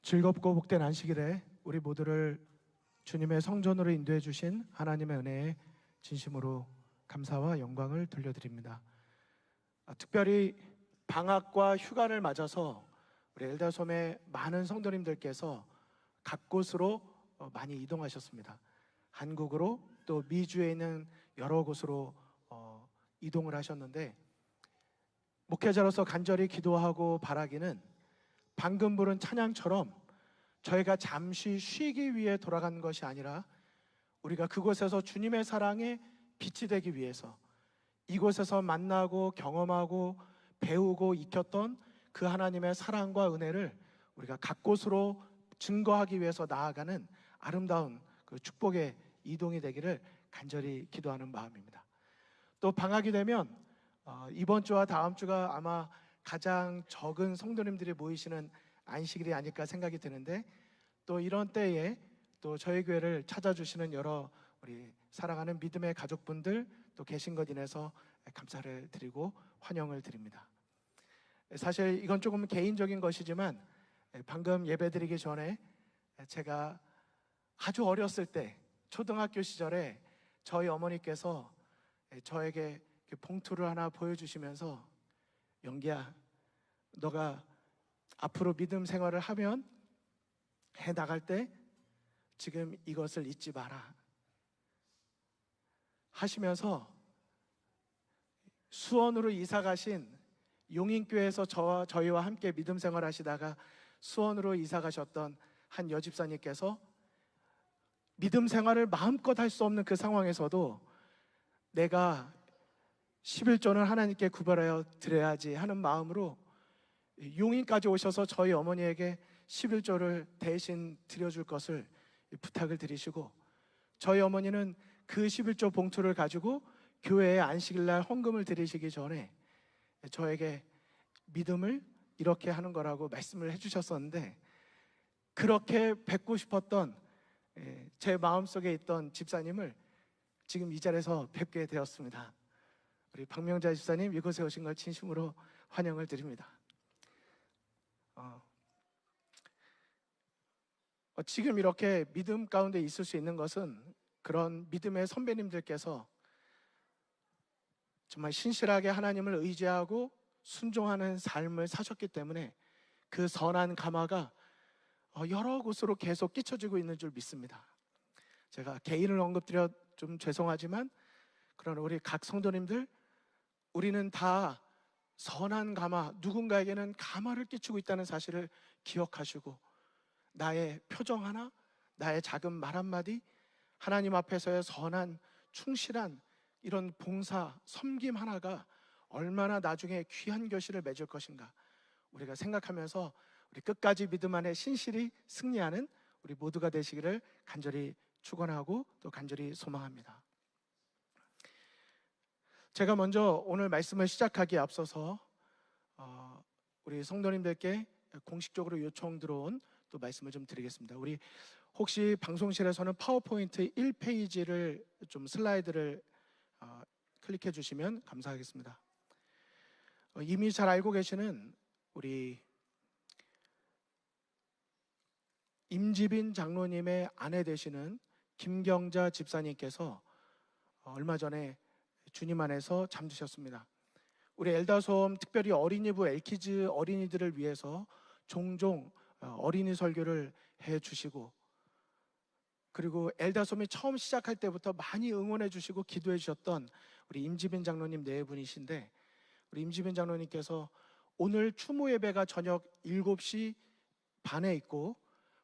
즐겁고 복된 안식일에 우리 모두를 주님의 성전으로 인도해 주신 하나님의 은혜에 진심으로 감사와 영광을 돌려드립니다. 특별히 방학과 휴가를 맞아서 우리 엘다솜의 많은 성도님들께서 각 곳으로 많이 이동하셨습니다. 한국으로 또 미주에 있는 여러 곳으로 이동을 하셨는데, 목회자로서 간절히 기도하고 바라기는 방금 부른 찬양처럼 저희가 잠시 쉬기 위해 돌아간 것이 아니라 우리가 그곳에서 주님의 사랑에 빛이 되기 위해서, 이곳에서 만나고 경험하고 배우고 익혔던 그 하나님의 사랑과 은혜를 우리가 각 곳으로 증거하기 위해서 나아가는 아름다운 그 축복의 이동이 되기를 간절히 기도하는 마음입니다. 또 방학이 되면 이번 주와 다음 주가 아마 가장 적은 성도님들이 모이시는 안식일이 아닐까 생각이 드는데, 또 이런 때에 또 저희 교회를 찾아주시는 여러 우리 사랑하는 믿음의 가족분들 또 계신 것 인해서 감사를 드리고 환영을 드립니다. 사실 이건 조금 개인적인 것이지만, 방금 예배드리기 전에 제가 아주 어렸을 때 초등학교 시절에 저희 어머니께서 저에게 봉투를 하나 보여주시면서, 영기야, 너가 앞으로 믿음 생활을 하면 해 나갈 때 지금 이것을 잊지 마라 하시면서 수원으로 이사 가신, 용인교회에서 저희와 함께 믿음 생활 하시다가 수원으로 이사 가셨던 한 여집사님께서 믿음 생활을 마음껏 할 수 없는 그 상황에서도 내가 11조는 하나님께 구별하여 드려야지 하는 마음으로 용인까지 오셔서 저희 어머니에게 11조를 대신 드려줄 것을 부탁을 드리시고, 저희 어머니는 그 11조 봉투를 가지고 교회에 안식일날 헌금을 드리시기 전에 저에게 믿음을 이렇게 하는 거라고 말씀을 해주셨었는데, 그렇게 뵙고 싶었던 제 마음속에 있던 집사님을 지금 이 자리에서 뵙게 되었습니다. 우리 박명자 집사님, 이곳에 오신 걸 진심으로 환영을 드립니다. 지금 이렇게 믿음 가운데 있을 수 있는 것은 그런 믿음의 선배님들께서 정말 신실하게 하나님을 의지하고 순종하는 삶을 사셨기 때문에 그 선한 감화가 여러 곳으로 계속 끼쳐지고 있는 줄 믿습니다. 제가 개인을 언급드려 좀 죄송하지만, 그런 우리 각 성도님들, 우리는 다 선한 감화, 누군가에게는 감화를 끼치고 있다는 사실을 기억하시고, 나의 표정 하나, 나의 작은 말 한마디, 하나님 앞에서의 선한 충실한 이런 봉사, 섬김 하나가 얼마나 나중에 귀한 결실을 맺을 것인가 우리가 생각하면서 우리 끝까지 믿음 안에 신실히 승리하는 우리 모두가 되시기를 간절히 축원하고 또 간절히 소망합니다. 제가 먼저 오늘 말씀을 시작하기에 앞서서 우리 성도님들께 공식적으로 요청 들어온 또 말씀을 좀 드리겠습니다. 우리 혹시 방송실에서는 파워포인트 1페이지를 좀 슬라이드를 클릭해 주시면 감사하겠습니다. 이미 잘 알고 계시는 우리 임지빈 장로님의 아내 되시는 김경자 집사님께서 얼마 전에 주님 안에서 잠드셨습니다. 우리 엘다솜 특별히 어린이부 엘키즈 어린이들을 위해서 종종 어린이 설교를 해주시고, 그리고 엘다솜이 처음 시작할 때부터 많이 응원해 주시고 기도해 주셨던 우리 임지빈 장로님 네 분이신데, 우리 임지빈 장로님께서 오늘 추모 예배가 저녁 7시 반에 있고,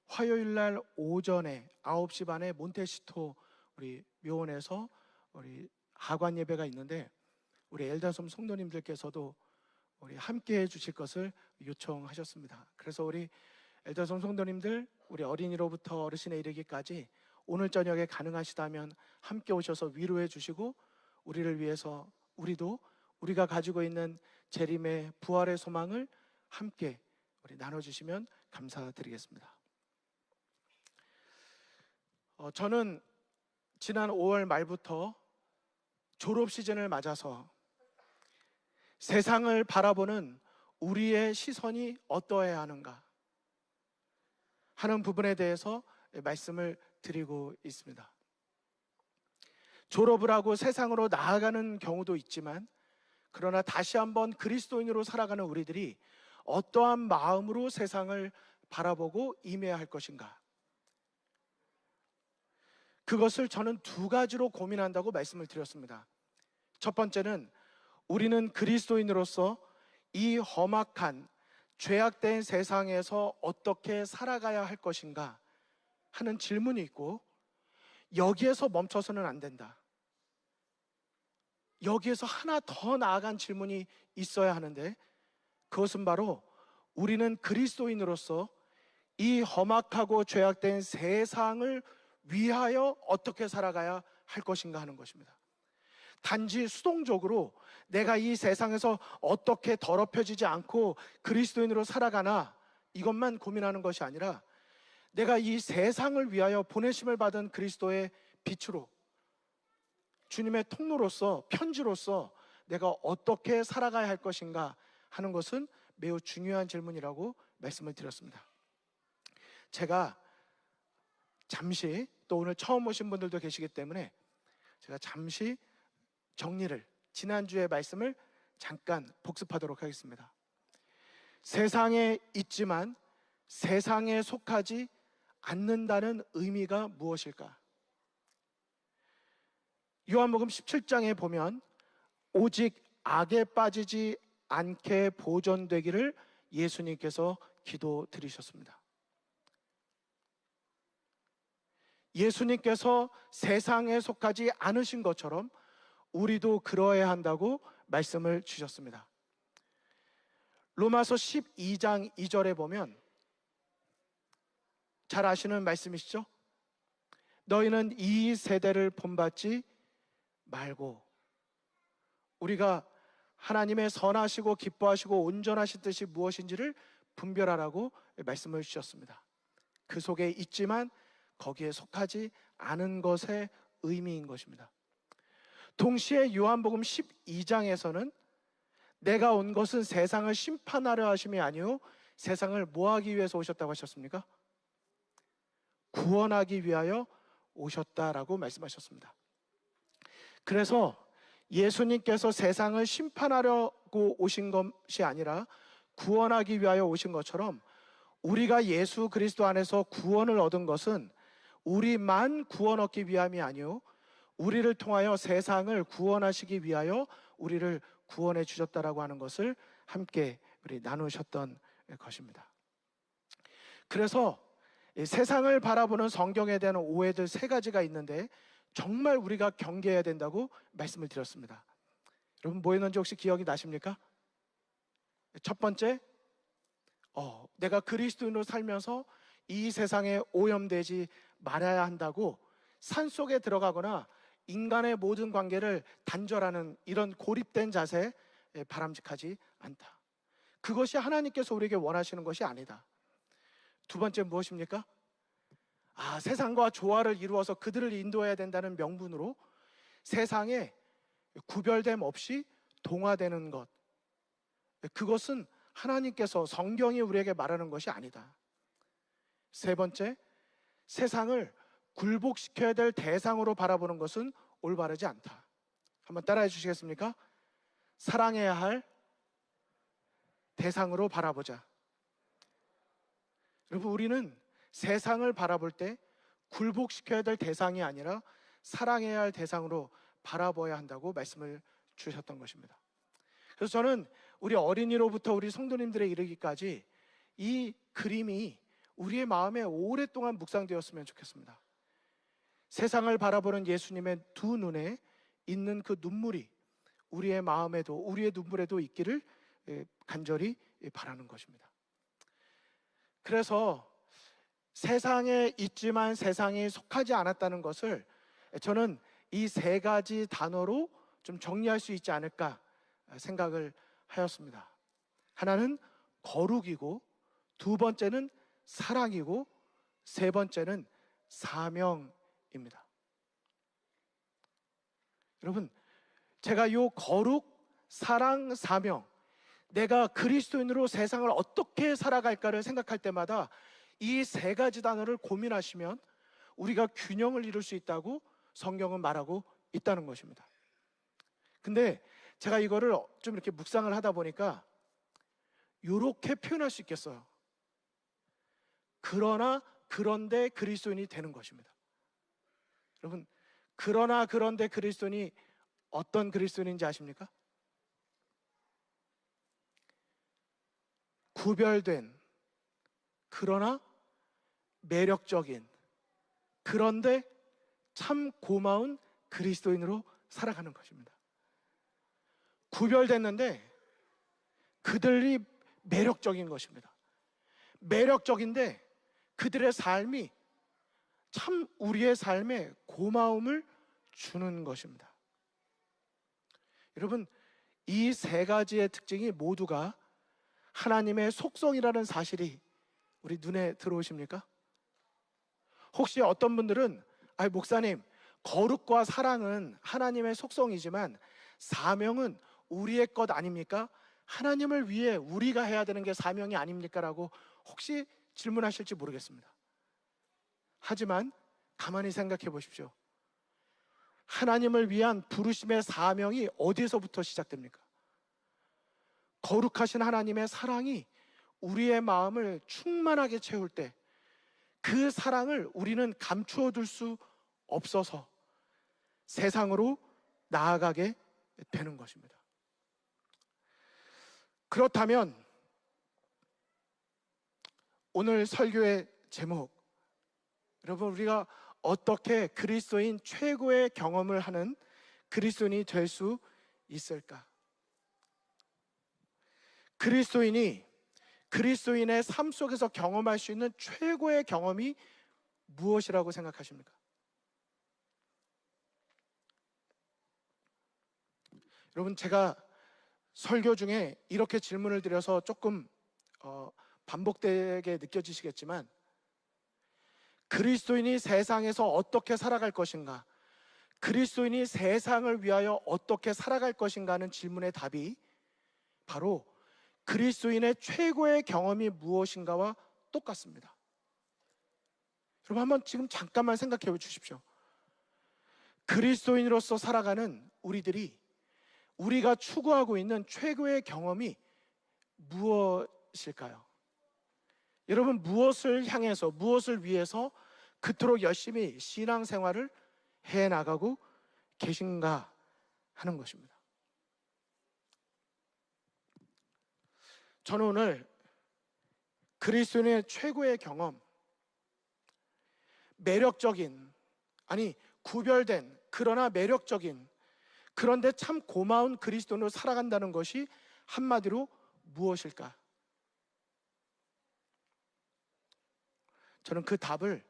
화요일날 오전에 9시 반에 몬테시토 우리 묘원에서 우리 하관 예배가 있는데, 우리 엘다솜 성도님들께서도 우리 함께 해 주실 것을 요청하셨습니다. 그래서 우리 엘다솜 성도님들, 우리 어린이로부터 어르신에 이르기까지 오늘 저녁에 가능하시다면 함께 오셔서 위로해 주시고, 우리를 위해서 우리도 우리가 가지고 있는 재림의 부활의 소망을 함께 우리 나눠주시면 감사드리겠습니다. 저는 지난 5월 말부터 졸업 시즌을 맞아서 세상을 바라보는 우리의 시선이 어떠해야 하는가, 하는 부분에 대해서 말씀을 드리고 있습니다. 졸업을 하고 세상으로 나아가는 경우도 있지만, 그러나 다시 한번 그리스도인으로 살아가는 우리들이 어떠한 마음으로 세상을 바라보고 임해야 할 것인가, 그것을 저는 두 가지로 고민한다고 말씀을 드렸습니다. 첫 번째는 우리는 그리스도인으로서 이 험악한 죄악된 세상에서 어떻게 살아가야 할 것인가 하는 질문이 있고, 여기에서 멈춰서는 안 된다, 여기에서 하나 더 나아간 질문이 있어야 하는데, 그것은 바로 우리는 그리스도인으로서 이 험악하고 죄악된 세상을 위하여 어떻게 살아가야 할 것인가 하는 것입니다. 단지 수동적으로 내가 이 세상에서 어떻게 더럽혀지지 않고 그리스도인으로 살아가나, 이것만 고민하는 것이 아니라 내가 이 세상을 위하여 보내심을 받은 그리스도의 빛으로, 주님의 통로로서, 편지로서 내가 어떻게 살아가야 할 것인가 하는 것은 매우 중요한 질문이라고 말씀을 드렸습니다. 제가 잠시, 또 오늘 처음 오신 분들도 계시기 때문에 제가 잠시 정리를, 지난주의 말씀을 잠깐 복습하도록 하겠습니다. 세상에 있지만 세상에 속하지 않는다는 의미가 무엇일까? 요한복음 17장에 보면 오직 악에 빠지지 않게 보존되기를 예수님께서 기도드리셨습니다. 예수님께서 세상에 속하지 않으신 것처럼 우리도 그러해야 한다고 말씀을 주셨습니다. 로마서 12장 2절에 보면 잘 아시는 말씀이시죠? 너희는 이 세대를 본받지 말고, 우리가 하나님의 선하시고 기뻐하시고 온전하신 뜻이 무엇인지를 분별하라고 말씀을 주셨습니다. 그 속에 있지만 거기에 속하지 않은 것의 의미인 것입니다. 동시에 요한복음 12장에서는 내가 온 것은 세상을 심판하려 하심이 아니요 세상을 뭐 하기 위해서 오셨다고 하셨습니까? 구원하기 위하여 오셨다라고 말씀하셨습니다. 그래서 예수님께서 세상을 심판하려고 오신 것이 아니라 구원하기 위하여 오신 것처럼, 우리가 예수 그리스도 안에서 구원을 얻은 것은 우리만 구원 얻기 위함이 아니요 우리를 통하여 세상을 구원하시기 위하여 우리를 구원해 주셨다라고 하는 것을 함께 우리 나누셨던 것입니다. 그래서 세상을 바라보는 성경에 대한 오해들 세 가지가 있는데, 정말 우리가 경계해야 된다고 말씀을 드렸습니다. 여러분 뭐였는지 혹시 기억이 나십니까? 첫 번째, 내가 그리스도인으로 살면서 이 세상에 오염되지 말아야 한다고 산속에 들어가거나 인간의 모든 관계를 단절하는 이런 고립된 자세, 바람직하지 않다. 그것이 하나님께서 우리에게 원하시는 것이 아니다. 두 번째 무엇입니까? 세상과 조화를 이루어서 그들을 인도해야 된다는 명분으로 세상에 구별됨 없이 동화되는 것, 그것은 하나님께서, 성경이 우리에게 말하는 것이 아니다. 세 번째, 세상을 굴복시켜야 될 대상으로 바라보는 것은 올바르지 않다. 한번 따라해 주시겠습니까? 사랑해야 할 대상으로 바라보자. 여러분, 우리는 세상을 바라볼 때 굴복시켜야 될 대상이 아니라 사랑해야 할 대상으로 바라봐야 한다고 말씀을 주셨던 것입니다. 그래서 저는 우리 어린이로부터 우리 성도님들에 이르기까지 이 그림이 우리의 마음에 오랫동안 묵상되었으면 좋겠습니다. 세상을 바라보는 예수님의 두 눈에 있는 그 눈물이 우리의 마음에도, 우리의 눈물에도 있기를 간절히 바라는 것입니다. 그래서 세상에 있지만 세상에 속하지 않았다는 것을 저는 이 세 가지 단어로 좀 정리할 수 있지 않을까 생각을 하였습니다. 하나는 거룩이고, 두 번째는 사랑이고, 세 번째는 사명입니다. 여러분, 제가 이 거룩, 사랑, 사명, 내가 그리스도인으로 세상을 어떻게 살아갈까를 생각할 때마다 이 세 가지 단어를 고민하시면 우리가 균형을 이룰 수 있다고 성경은 말하고 있다는 것입니다. 근데 제가 이거를 좀 이렇게 묵상을 하다 보니까 이렇게 표현할 수 있겠어요. 그러나 그런데 그리스도인이 되는 것입니다. 여러분, 그러나 그런데 그리스도인이 어떤 그리스도인인지 아십니까? 구별된, 그러나 매력적인, 그런데 참 고마운 그리스도인으로 살아가는 것입니다. 구별됐는데 그들이 매력적인 것입니다. 매력적인데 그들의 삶이 참 우리의 삶에 고마움을 주는 것입니다. 여러분, 이 세 가지의 특징이 모두가 하나님의 속성이라는 사실이 우리 눈에 들어오십니까? 혹시 어떤 분들은 목사님, 거룩과 사랑은 하나님의 속성이지만 사명은 우리의 것 아닙니까? 하나님을 위해 우리가 해야 되는 게 사명이 아닙니까? 라고 혹시 질문하실지 모르겠습니다. 하지만 가만히 생각해 보십시오. 하나님을 위한 부르심의 사명이 어디에서부터 시작됩니까? 거룩하신 하나님의 사랑이 우리의 마음을 충만하게 채울 때 그 사랑을 우리는 감추어 둘 수 없어서 세상으로 나아가게 되는 것입니다. 그렇다면 오늘 설교의 제목, 여러분, 우리가 어떻게 그리스도인 최고의 경험을 하는 그리스도인이 될 수 있을까? 그리스도인의 삶 속에서 경험할 수 있는 최고의 경험이 무엇이라고 생각하십니까? 여러분, 제가 설교 중에 이렇게 질문을 드려서 조금 반복되게 느껴지시겠지만, 그리스도인이 세상에서 어떻게 살아갈 것인가, 그리스도인이 세상을 위하여 어떻게 살아갈 것인가 하는 질문의 답이 바로 그리스도인의 최고의 경험이 무엇인가와 똑같습니다. 여러분, 한번 지금 잠깐만 생각해 주십시오. 그리스도인으로서 살아가는 우리가 추구하고 있는 최고의 경험이 무엇일까요? 여러분, 무엇을 향해서, 무엇을 위해서 그토록 열심히 신앙생활을 해나가고 계신가 하는 것입니다. 저는 오늘 그리스도인의 최고의 경험, 매력적인, 구별된, 그러나 매력적인, 그런데 참 고마운 그리스도인으로 살아간다는 것이 한마디로 무엇일까? 저는 그 답을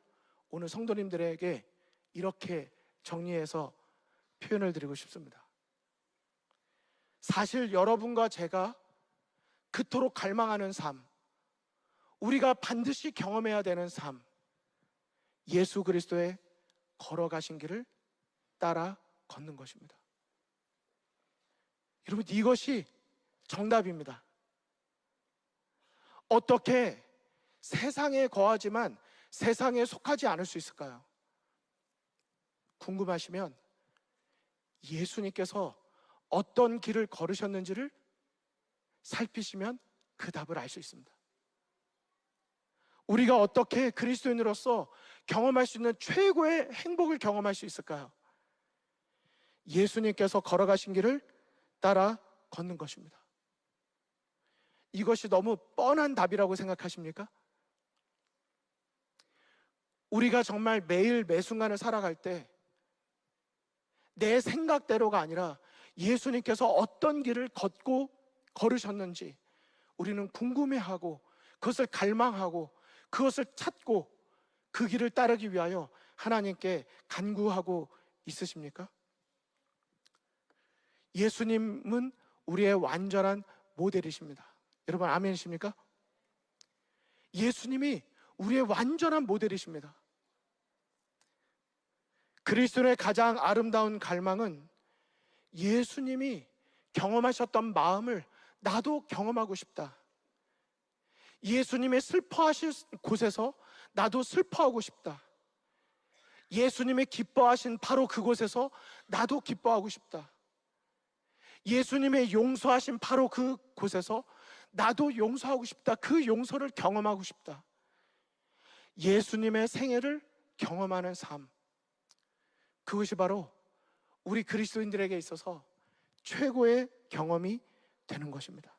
오늘 성도님들에게 이렇게 정리해서 표현을 드리고 싶습니다. 사실 여러분과 제가 그토록 갈망하는 삶, 우리가 반드시 경험해야 되는 삶, 예수 그리스도의 걸어가신 길을 따라 걷는 것입니다. 여러분, 이것이 정답입니다. 어떻게 세상에 거하지만 세상에 속하지 않을 수 있을까요? 궁금하시면 예수님께서 어떤 길을 걸으셨는지를 살피시면 그 답을 알 수 있습니다. 우리가 어떻게 그리스도인으로서 경험할 수 있는 최고의 행복을 경험할 수 있을까요? 예수님께서 걸어가신 길을 따라 걷는 것입니다. 이것이 너무 뻔한 답이라고 생각하십니까? 우리가 정말 매일 매순간을 살아갈 때 내 생각대로가 아니라 예수님께서 어떤 길을 걸으셨는지 우리는 궁금해하고 그것을 갈망하고 그것을 찾고 그 길을 따르기 위하여 하나님께 간구하고 있으십니까? 예수님은 우리의 완전한 모델이십니다. 여러분, 아멘이십니까? 예수님이 우리의 완전한 모델이십니다. 그리스도의 가장 아름다운 갈망은 예수님이 경험하셨던 마음을 나도 경험하고 싶다. 예수님의 슬퍼하실 곳에서 나도 슬퍼하고 싶다. 예수님의 기뻐하신 바로 그곳에서 나도 기뻐하고 싶다. 예수님의 용서하신 바로 그곳에서 나도 용서하고 싶다. 그 용서를 경험하고 싶다. 예수님의 생애를 경험하는 삶, 그것이 바로 우리 그리스도인들에게 있어서 최고의 경험이 되는 것입니다.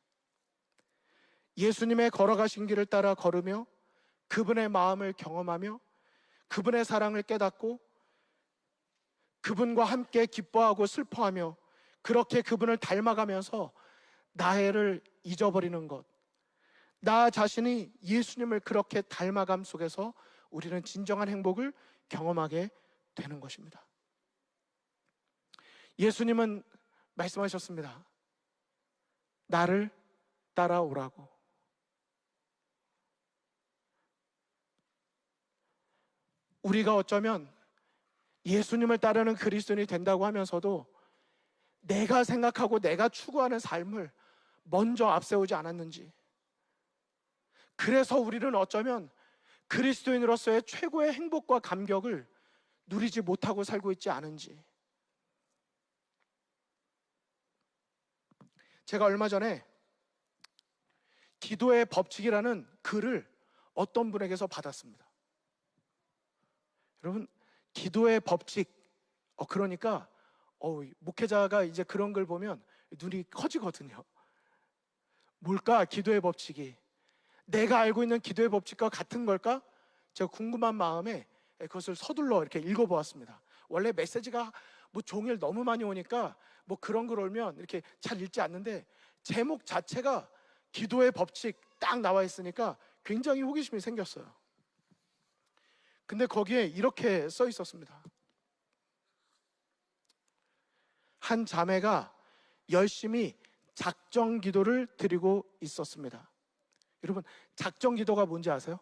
예수님의 걸어가신 길을 따라 걸으며 그분의 마음을 경험하며 그분의 사랑을 깨닫고 그분과 함께 기뻐하고 슬퍼하며 그렇게 그분을 닮아가면서 나를 잊어버리는 것, 나 자신이 예수님을 그렇게 닮아감 속에서 우리는 진정한 행복을 경험하게 되는 것입니다. 예수님은 말씀하셨습니다. 나를 따라오라고. 우리가 어쩌면 예수님을 따르는 그리스도인이 된다고 하면서도 내가 생각하고 내가 추구하는 삶을 먼저 앞세우지 않았는지, 그래서 우리는 어쩌면 그리스도인으로서의 최고의 행복과 감격을 누리지 못하고 살고 있지 않은지. 제가 얼마 전에 기도의 법칙이라는 글을 어떤 분에게서 받았습니다. 여러분, 기도의 법칙, 그러니까 목회자가 이제 그런 걸 보면 눈이 커지거든요. 뭘까? 기도의 법칙이 내가 알고 있는 기도의 법칙과 같은 걸까? 제가 궁금한 마음에 그것을 서둘러 이렇게 읽어보았습니다. 원래 메시지가 종일 너무 많이 오니까 그런 걸 오면 이렇게 잘 읽지 않는데, 제목 자체가 기도의 법칙 딱 나와 있으니까 굉장히 호기심이 생겼어요. 근데 거기에 이렇게 써 있었습니다. 한 자매가 열심히 작정 기도를 드리고 있었습니다. 여러분, 작정 기도가 뭔지 아세요?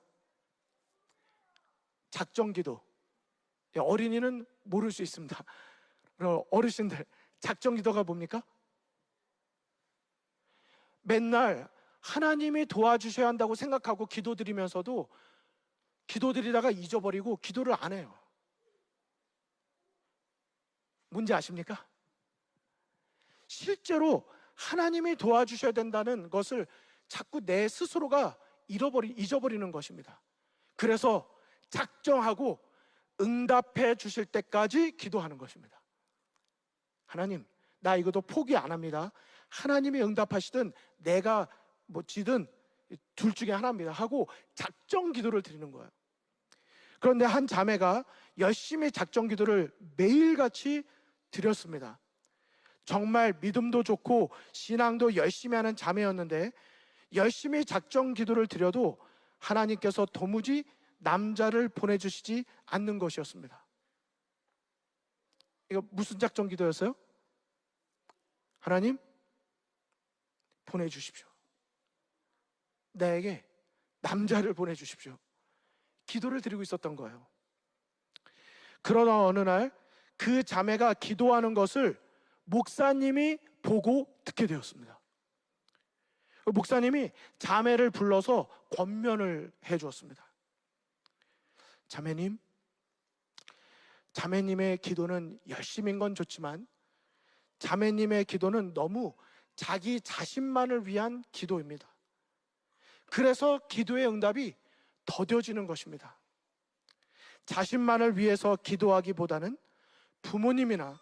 작정 기도. 어린이는 모를 수 있습니다. 어르신들, 작정 기도가 뭡니까? 맨날 하나님이 도와주셔야 한다고 생각하고 기도드리면서도 기도드리다가 잊어버리고 기도를 안 해요. 뭔지 아십니까? 실제로 하나님이 도와주셔야 된다는 것을 자꾸 내 스스로가 잊어버리는 것입니다. 그래서 작정하고 응답해 주실 때까지 기도하는 것입니다. 하나님, 나 이것도 포기 안 합니다. 하나님이 응답하시든 내가 지든 둘 중에 하나입니다 하고 작정 기도를 드리는 거예요. 그런데 한 자매가 열심히 작정 기도를 매일같이 드렸습니다. 정말 믿음도 좋고 신앙도 열심히 하는 자매였는데, 열심히 작정 기도를 드려도 하나님께서 도무지 남자를 보내주시지 않는 것이었습니다. 이거 무슨 작정 기도였어요? 하나님, 보내주십시오. 나에게 남자를 보내주십시오. 기도를 드리고 있었던 거예요. 그러나 어느 날 그 자매가 기도하는 것을 목사님이 보고 듣게 되었습니다. 목사님이 자매를 불러서 권면을 해 주었습니다. 자매님, 자매님의 기도는 열심인 건 좋지만 자매님의 기도는 너무 자기 자신만을 위한 기도입니다. 그래서 기도의 응답이 더뎌지는 것입니다. 자신만을 위해서 기도하기보다는 부모님이나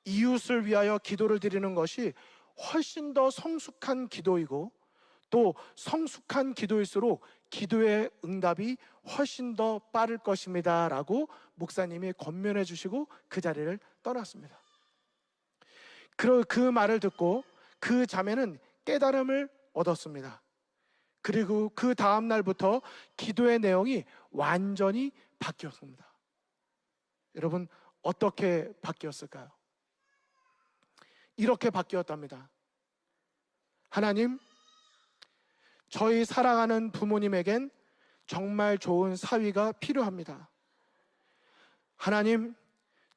이웃을 위하여 기도를 드리는 것이 훨씬 더 성숙한 기도이고, 또 성숙한 기도일수록 기도의 응답이 훨씬 더 빠를 것입니다 라고 목사님이 권면해 주시고 그 자리를 떠났습니다. 그 말을 듣고 그 자매는 깨달음을 얻었습니다. 그리고 그 다음 날부터 기도의 내용이 완전히 바뀌었습니다. 여러분, 어떻게 바뀌었을까요? 이렇게 바뀌었답니다. 하나님, 저희 사랑하는 부모님에겐 정말 좋은 사위가 필요합니다. 하나님,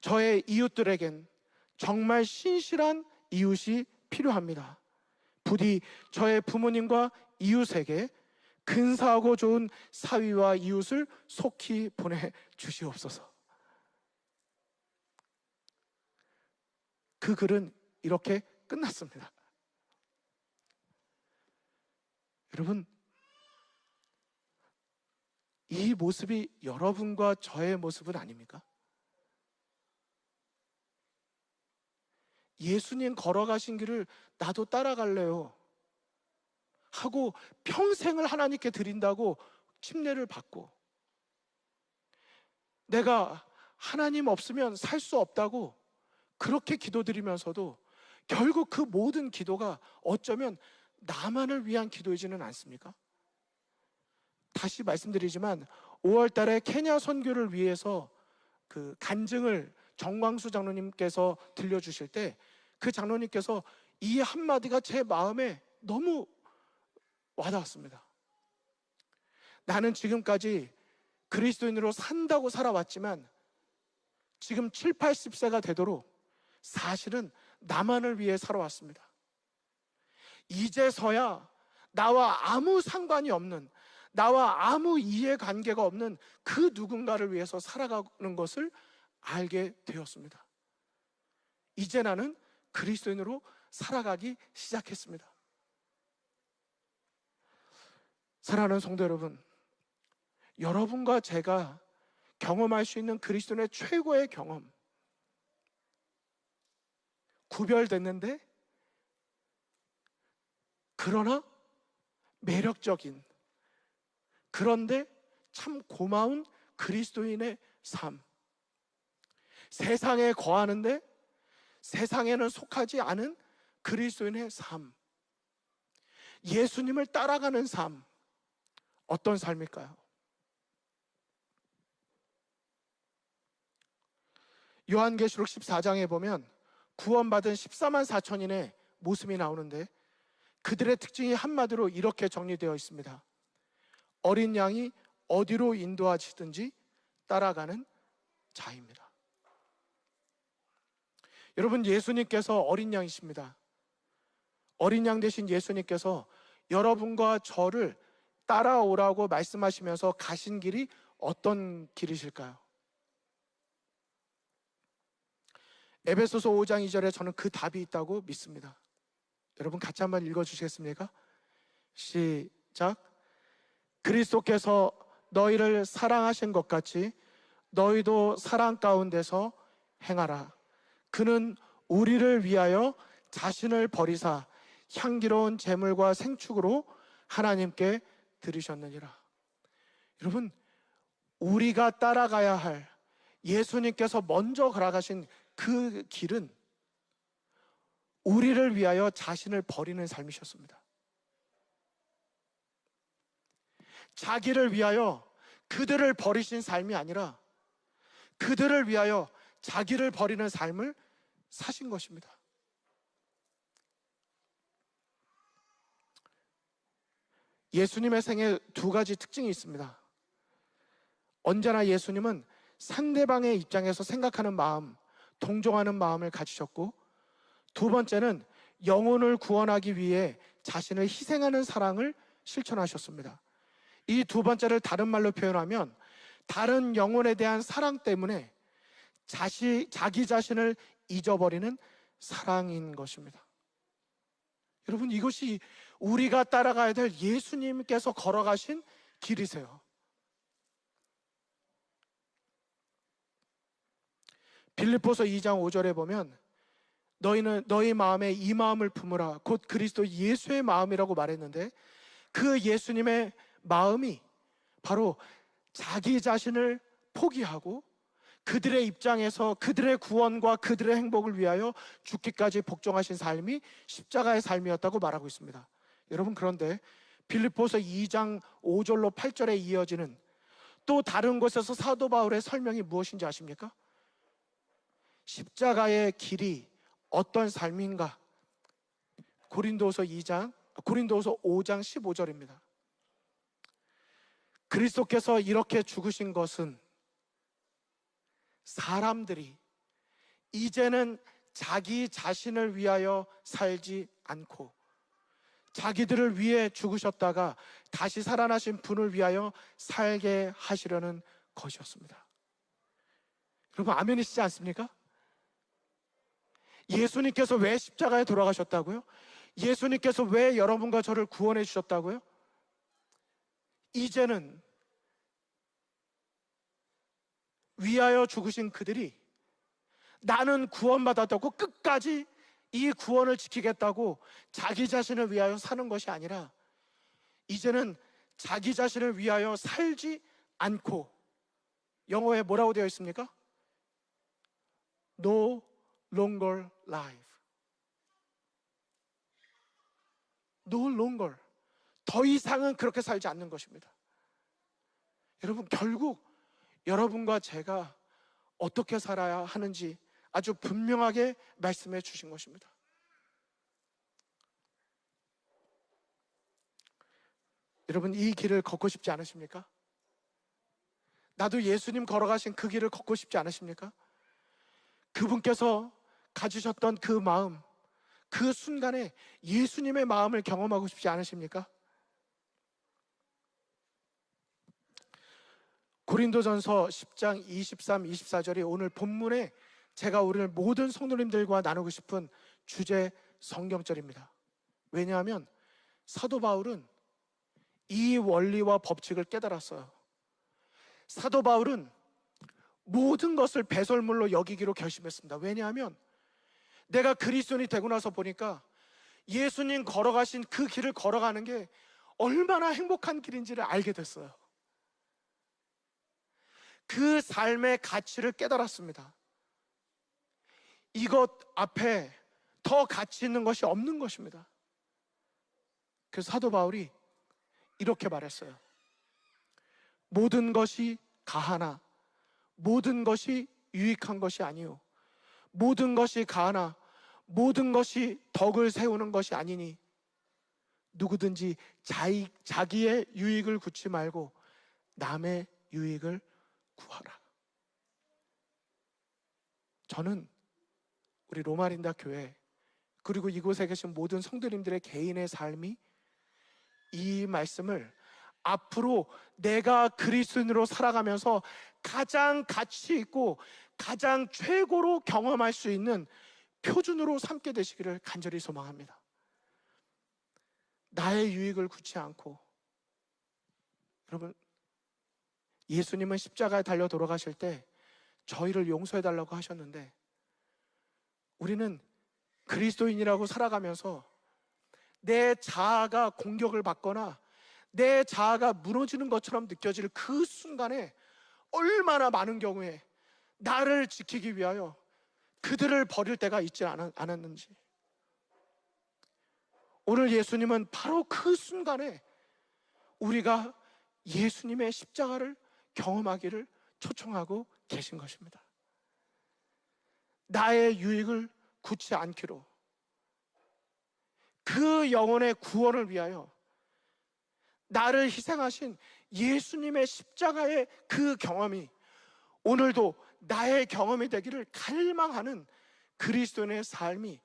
저의 이웃들에겐 정말 신실한 이웃이 필요합니다. 부디 저의 부모님과 이웃에게 근사하고 좋은 사위와 이웃을 속히 보내주시옵소서. 그 글은 이렇게 끝났습니다. 여러분, 이 모습이 여러분과 저의 모습은 아닙니까? 예수님 걸어가신 길을 나도 따라갈래요 하고 평생을 하나님께 드린다고 침례를 받고, 내가 하나님 없으면 살 수 없다고 그렇게 기도드리면서도 결국 그 모든 기도가 어쩌면 나만을 위한 기도이지는 않습니까? 다시 말씀드리지만 5월 달에 케냐 선교를 위해서 그 간증을 정광수 장로님께서 들려주실 때 그 장로님께서 이 한마디가 제 마음에 너무 와닿았습니다. 나는 지금까지 그리스도인으로 산다고 살아왔지만 지금 7, 80세가 되도록 사실은 나만을 위해 살아왔습니다. 이제서야 나와 아무 상관이 없는, 나와 아무 이해관계가 없는 그 누군가를 위해서 살아가는 것을 알게 되었습니다. 이제 나는 그리스도인으로 살아가기 시작했습니다. 사랑하는 성도 여러분, 여러분과 제가 경험할 수 있는 그리스도인의 최고의 경험, 구별됐는데 그러나 매력적인, 그런데 참 고마운 그리스도인의 삶, 세상에 거하는데 세상에는 속하지 않은 그리스도인의 삶, 예수님을 따라가는 삶, 어떤 삶일까요? 요한계시록 14장에 보면 구원받은 14만 4천인의 모습이 나오는데 그들의 특징이 한마디로 이렇게 정리되어 있습니다. 어린 양이 어디로 인도하시든지 따라가는 자입니다. 여러분, 예수님께서 어린 양이십니다. 어린 양 되신 예수님께서 여러분과 저를 따라오라고 말씀하시면서 가신 길이 어떤 길이실까요? 에베소서 5장 2절에 저는 그 답이 있다고 믿습니다. 여러분 같이 한번 읽어주시겠습니까? 시작. 그리스도께서 너희를 사랑하신 것 같이 너희도 사랑 가운데서 행하라. 그는 우리를 위하여 자신을 버리사 향기로운 제물과 생축으로 하나님께 드리셨느니라. 여러분, 우리가 따라가야 할 예수님께서 먼저 걸어가신 그 길은 우리를 위하여 자신을 버리는 삶이셨습니다. 자기를 위하여 그들을 버리신 삶이 아니라 그들을 위하여 자기를 버리는 삶을 사신 것입니다. 예수님의 생에 두 가지 특징이 있습니다. 언제나 예수님은 상대방의 입장에서 생각하는 마음, 동정하는 마음을 가지셨고, 두 번째는 영혼을 구원하기 위해 자신을 희생하는 사랑을 실천하셨습니다. 이 두 번째를 다른 말로 표현하면 다른 영혼에 대한 사랑 때문에 자기 자신을 잊어버리는 사랑인 것입니다. 여러분, 이것이 우리가 따라가야 될 예수님께서 걸어가신 길이세요. 빌립보서 2장 5절에 보면 너희는 너희 마음에 이 마음을 품으라 곧 그리스도 예수의 마음이라고 말했는데, 그 예수님의 마음이 바로 자기 자신을 포기하고 그들의 입장에서 그들의 구원과 그들의 행복을 위하여 죽기까지 복종하신 삶이 십자가의 삶이었다고 말하고 있습니다. 여러분, 그런데 빌립보서 2장 5절로 8절에 이어지는 또 다른 곳에서 사도 바울의 설명이 무엇인지 아십니까? 십자가의 길이 어떤 삶인가? 고린도서 5장 15절입니다. 그리스도께서 이렇게 죽으신 것은 사람들이 이제는 자기 자신을 위하여 살지 않고 자기들을 위해 죽으셨다가 다시 살아나신 분을 위하여 살게 하시려는 것이었습니다. 여러분, 아멘이시지 않습니까? 예수님께서 왜 십자가에 돌아가셨다고요? 예수님께서 왜 여러분과 저를 구원해 주셨다고요? 이제는 위하여 죽으신 그들이 나는 구원받았다고 끝까지 이 구원을 지키겠다고 자기 자신을 위하여 사는 것이 아니라, 이제는 자기 자신을 위하여 살지 않고, 영어에 뭐라고 되어 있습니까? No longer live. No longer. 더 이상은 그렇게 살지 않는 것입니다. 여러분, 결국 여러분과 제가 어떻게 살아야 하는지 아주 분명하게 말씀해 주신 것입니다. 여러분, 이 길을 걷고 싶지 않으십니까? 나도 예수님 걸어가신 그 길을 걷고 싶지 않으십니까? 그분께서 가지셨던 그 마음, 그 순간에 예수님의 마음을 경험하고 싶지 않으십니까? 고린도전서 10장 23, 24절이 오늘 본문에 제가 오늘 모든 성도님들과 나누고 싶은 주제 성경절입니다. 왜냐하면 사도 바울은 이 원리와 법칙을 깨달았어요. 사도 바울은 모든 것을 배설물로 여기기로 결심했습니다. 왜냐하면 내가 그리스도인이 되고 나서 보니까 예수님 걸어가신 그 길을 걸어가는 게 얼마나 행복한 길인지를 알게 됐어요. 그 삶의 가치를 깨달았습니다. 이것 앞에 더 가치 있는 것이 없는 것입니다. 그래서 사도 바울이 이렇게 말했어요. 모든 것이 가하나 모든 것이 유익한 것이 아니요 모든 것이 가하나 모든 것이 덕을 세우는 것이 아니니 누구든지 자기의 유익을 구치 말고 남의 유익을 구하라. 저는 우리 로마린다 교회, 그리고 이곳에 계신 모든 성도님들의 개인의 삶이 이 말씀을 앞으로 내가 그리스도인으로 살아가면서 가장 가치 있고 가장 최고로 경험할 수 있는 표준으로 삼게 되시기를 간절히 소망합니다. 나의 유익을 구치 않고, 여러분, 예수님은 십자가에 달려 돌아가실 때 저희를 용서해달라고 하셨는데, 우리는 그리스도인이라고 살아가면서 내 자아가 공격을 받거나 내 자아가 무너지는 것처럼 느껴질 그 순간에 얼마나 많은 경우에 나를 지키기 위하여 그들을 버릴 때가 있지 않았는지. 오늘 예수님은 바로 그 순간에 우리가 예수님의 십자가를 경험하기를 초청하고 계신 것입니다. 나의 유익을 구치 않기로, 그 영혼의 구원을 위하여 나를 희생하신 예수님의 십자가의 그 경험이 오늘도 나의 경험이 되기를 갈망하는 그리스도인의 삶이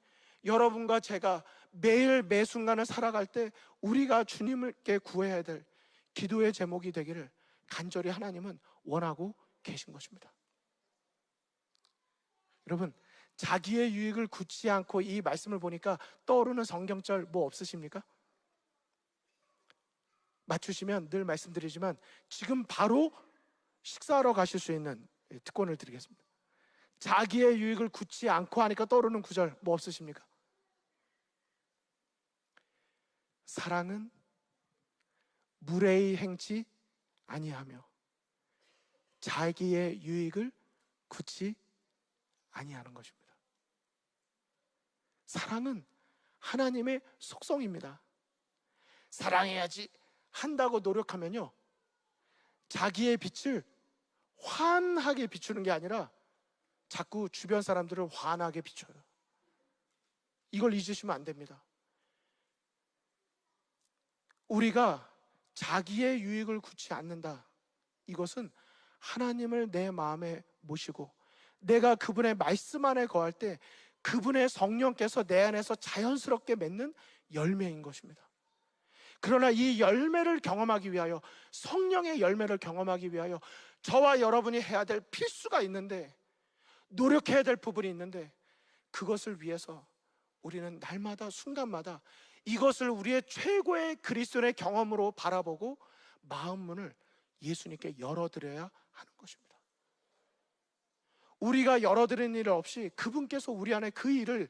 여러분과 제가 매일 매순간을 살아갈 때 우리가 주님께 구해야 될 기도의 제목이 되기를 간절히 하나님은 원하고 계신 것입니다. 여러분, 자기의 유익을 굳지 않고 이 말씀을 보니까 떠오르는 성경절 뭐 없으십니까? 맞추시면 늘 말씀드리지만 지금 바로 식사하러 가실 수 있는 특권을 드리겠습니다. 자기의 유익을 굳지 않고 하니까 떠오르는 구절 뭐 없으십니까? 사랑은 무례히 행치 아니하며 자기의 유익을 굳지 아니하는 것입니다. 사랑은 하나님의 속성입니다. 사랑해야지 한다고 노력하면요, 자기의 빛을 환하게 비추는 게 아니라 자꾸 주변 사람들을 환하게 비춰요. 이걸 잊으시면 안 됩니다. 우리가 자기의 유익을 굳지 않는다, 이것은 하나님을 내 마음에 모시고 내가 그분의 말씀 안에 거할 때 그분의 성령께서 내 안에서 자연스럽게 맺는 열매인 것입니다. 그러나 이 열매를 경험하기 위하여, 성령의 열매를 경험하기 위하여 저와 여러분이 해야 될 필수가 있는데, 노력해야 될 부분이 있는데, 그것을 위해서 우리는 날마다 순간마다 이것을 우리의 최고의 그리스도의 경험으로 바라보고 마음 문을 예수님께 열어드려야 하는 것입니다. 우리가 열어드리는 일 없이 그분께서 우리 안에 그 일을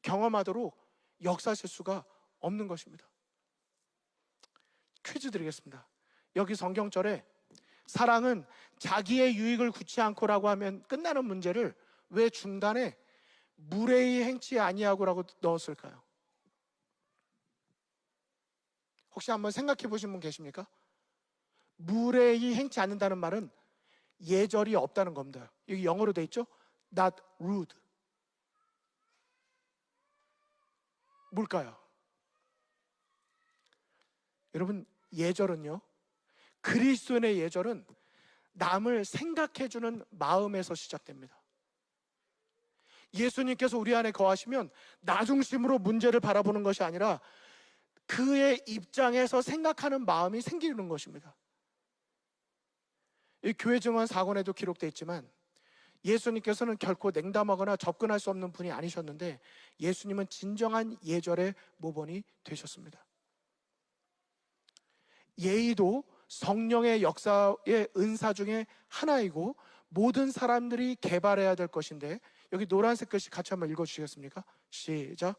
경험하도록 역사하실 수가 없는 것입니다. 퀴즈 드리겠습니다. 여기 성경절에 사랑은 자기의 유익을 구치 않고라고 하면 끝나는 문제를 왜 중간에 무례히 행치 아니하고라고 넣었을까요? 혹시 한번 생각해 보신 분 계십니까? 무례히 행치 않는다는 말은 예절이 없다는 겁니다. 여기 영어로 돼 있죠? Not rude. 뭘까요? 여러분, 예절은요, 그리스도인의 예절은 남을 생각해주는 마음에서 시작됩니다. 예수님께서 우리 안에 거하시면 나 중심으로 문제를 바라보는 것이 아니라 그의 입장에서 생각하는 마음이 생기는 것입니다. 이 교회 증언 4권에도 기록되어 있지만 예수님께서는 결코 냉담하거나 접근할 수 없는 분이 아니셨는데 예수님은 진정한 예절의 모본이 되셨습니다. 예의도 성령의 역사의 은사 중에 하나이고 모든 사람들이 개발해야 될 것인데, 여기 노란색 글씨 같이 한번 읽어주시겠습니까? 시작.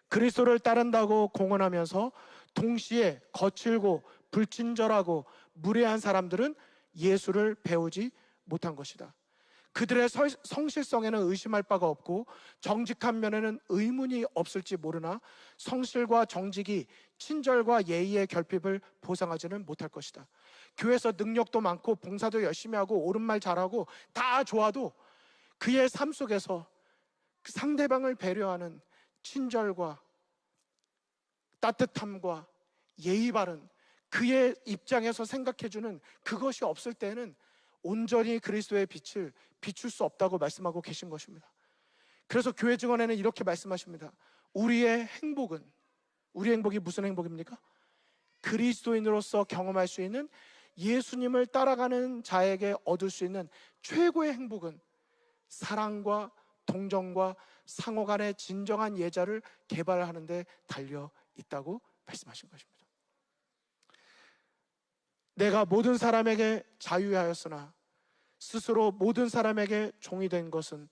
그리스도를 따른다고 공언하면서 동시에 거칠고 불친절하고 무례한 사람들은 예수를 배우지 못한 것이다. 그들의 성실성에는 의심할 바가 없고 정직한 면에는 의문이 없을지 모르나 성실과 정직이 친절과 예의의 결핍을 보상하지는 못할 것이다. 교회에서 능력도 많고 봉사도 열심히 하고 옳은 말 잘하고 다 좋아도 그의 삶 속에서 상대방을 배려하는 친절과 따뜻함과 예의 바른 그의 입장에서 생각해주는 그것이 없을 때는 온전히 그리스도의 빛을 비출 수 없다고 말씀하고 계신 것입니다. 그래서 교회 증언에는 이렇게 말씀하십니다. 우리의 행복이 무슨 행복입니까? 그리스도인으로서 경험할 수 있는, 예수님을 따라가는 자에게 얻을 수 있는 최고의 행복은 사랑과 동정과 상호 간의 진정한 예절을 개발하는 데 달려 있다고 말씀하신 것입니다. 내가 모든 사람에게 자유하였으나 스스로 모든 사람에게 종이 된 것은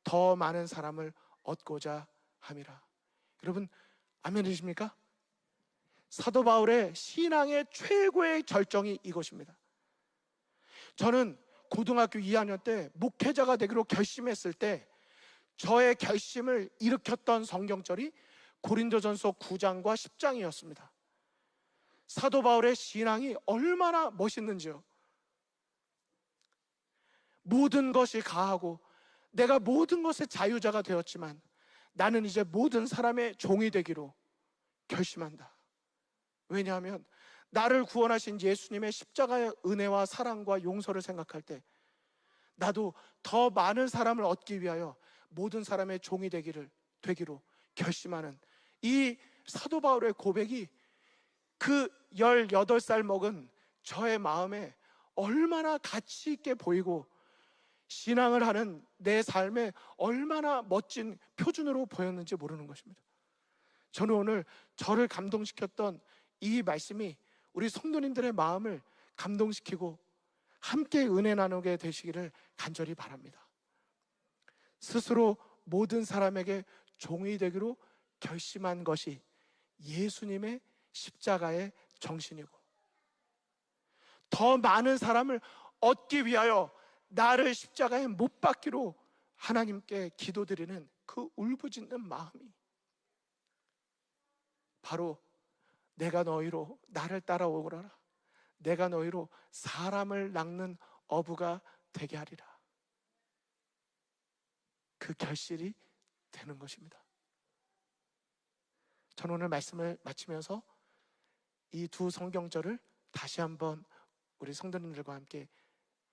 더 많은 사람을 얻고자 함이라. 여러분, 아멘이십니까? 사도 바울의 신앙의 최고의 절정이 이것입니다. 저는 고등학교 2학년 때 목회자가 되기로 결심했을 때 저의 결심을 일으켰던 성경절이 고린도전서 9장과 10장이었습니다. 사도 바울의 신앙이 얼마나 멋있는지요. 모든 것이 가하고 내가 모든 것의 자유자가 되었지만 나는 이제 모든 사람의 종이 되기로 결심한다. 왜냐하면 나를 구원하신 예수님의 십자가의 은혜와 사랑과 용서를 생각할 때 나도 더 많은 사람을 얻기 위하여 모든 사람의 종이 되기로 결심하는 이 사도 바울의 고백이 그 18살 먹은 저의 마음에 얼마나 가치 있게 보이고 신앙을 하는 내 삶에 얼마나 멋진 표준으로 보였는지 모르는 것입니다. 저는 오늘 저를 감동시켰던 이 말씀이 우리 성도님들의 마음을 감동시키고 함께 은혜 나누게 되시기를 간절히 바랍니다. 스스로 모든 사람에게 종이 되기로 결심한 것이 예수님의 십자가의 정신이고 더 많은 사람을 얻기 위하여 나를 십자가에 못 박기로 하나님께 기도드리는 그 울부짖는 마음이 바로 내가 너희로 나를 따라오거라, 내가 너희로 사람을 낚는 어부가 되게 하리라, 그 결실이 되는 것입니다. 저는 오늘 말씀을 마치면서 이 두 성경절을 다시 한번 우리 성도님들과 함께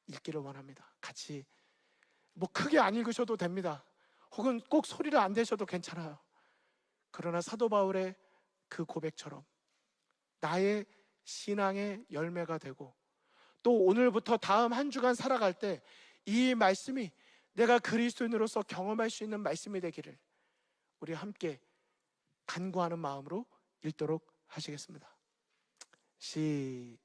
읽기를 원합니다. 같이 크게 안 읽으셔도 됩니다. 혹은 꼭 소리를 안 내셔도 괜찮아요. 그러나 사도 바울의 그 고백처럼 나의 신앙의 열매가 되고, 또 오늘부터 다음 한 주간 살아갈 때 이 말씀이 내가 그리스도인으로서 경험할 수 있는 말씀이 되기를 우리 함께 간구하는 마음으로 읽도록 하시겠습니다. 시작.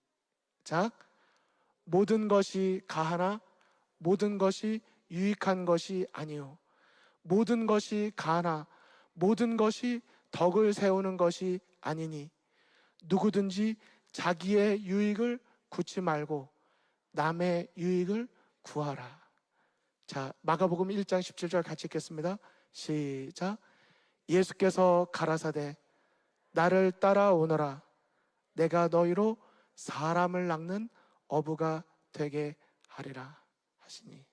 모든 것이 가하나 모든 것이 유익한 것이 아니요 모든 것이 가하나 모든 것이 덕을 세우는 것이 아니니 누구든지 자기의 유익을 구치 말고 남의 유익을 구하라. 자, 마가복음 1장 17절 같이 읽겠습니다. 시작. 예수께서 가라사대 나를 따라오너라. 내가 너희로 사람을 낚는 어부가 되게 하리라 하시니,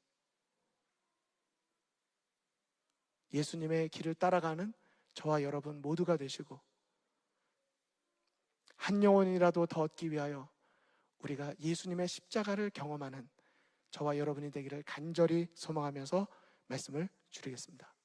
예수님의 길을 따라가는 저와 여러분 모두가 되시고, 한 영혼이라도 더 얻기 위하여 우리가 예수님의 십자가를 경험하는 저와 여러분이 되기를 간절히 소망하면서 말씀을 줄이겠습니다.